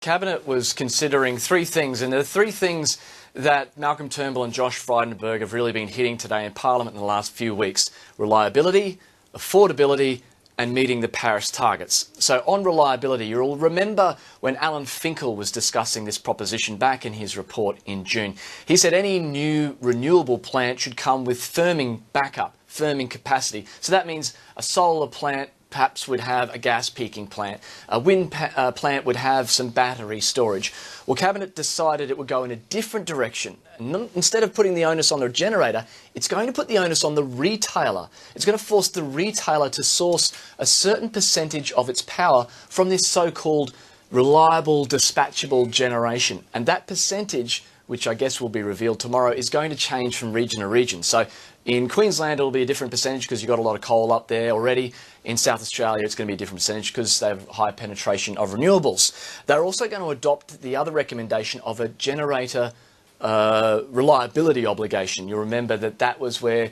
Cabinet was considering three things, and there are three things that Malcolm Turnbull and Josh Frydenberg have really been hitting today in Parliament in the last few weeks: reliability, affordability, and meeting the Paris targets. So on reliability, you'll remember when Alan Finkel was discussing this proposition back in his report in June. He said any new renewable plant should come with firming backup, firming capacity. So that means a solar plant perhaps would have a gas peaking plant. A wind plant would have some battery storage. Well, Cabinet decided it would go in a different direction. Instead of putting the onus on the generator, it's going to put the onus on the retailer. It's going to force the retailer to source a certain percentage of its power from this so-called reliable, dispatchable generation. And that percentage, which I guess will be revealed tomorrow, is going to change from region to region. So in Queensland, it'll be a different percentage because you've got a lot of coal up there already. In South Australia, it's going to be a different percentage because they have high penetration of renewables. They're also going to adopt the other recommendation of a generator reliability obligation. You'll remember that was where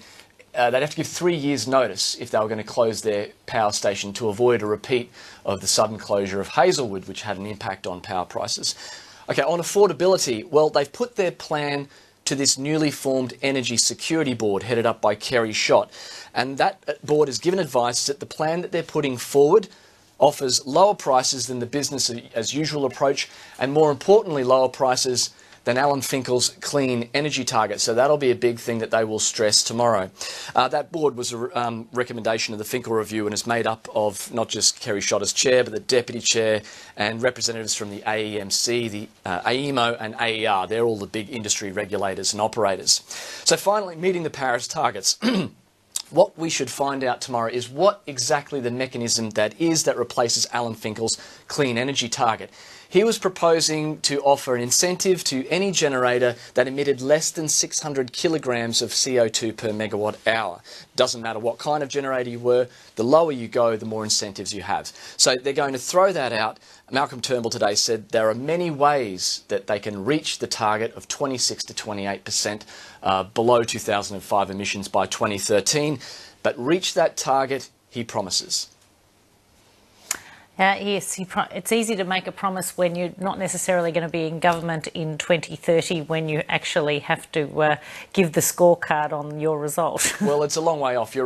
they'd have to give 3 years' notice if they were going to close their power station to avoid a repeat of the sudden closure of Hazelwood, which had an impact on power prices. Okay, on affordability, well, they've put their plan to this newly formed Energy Security Board headed up by Kerry Schott. And that board has given advice that the plan that they're putting forward offers lower prices than the business as usual approach, and more importantly, lower prices than Alan Finkel's clean energy target. So that'll be a big thing that they will stress tomorrow. That board was a recommendation of the Finkel Review and is made up of not just Kerry Schott as chair, but the deputy chair and representatives from the AEMC, the AEMO and AER. They're all the big industry regulators and operators. So finally, meeting the Paris targets. What we should find out tomorrow is what exactly the mechanism that replaces Alan Finkel's clean energy target. He was proposing to offer an incentive to any generator that emitted less than 600 kilograms of CO2 per megawatt hour. Doesn't matter what kind of generator you were, the lower you go, the more incentives you have. So they're going to throw that out. Malcolm Turnbull today said there are many ways that they can reach the target of 26 to 28% below 2005 emissions by 2013, but reach that target, he promises. Yes, it's easy to make a promise when you're not necessarily going to be in government in 2030 when you actually have to give the scorecard on your result. Well, it's a long way off. You're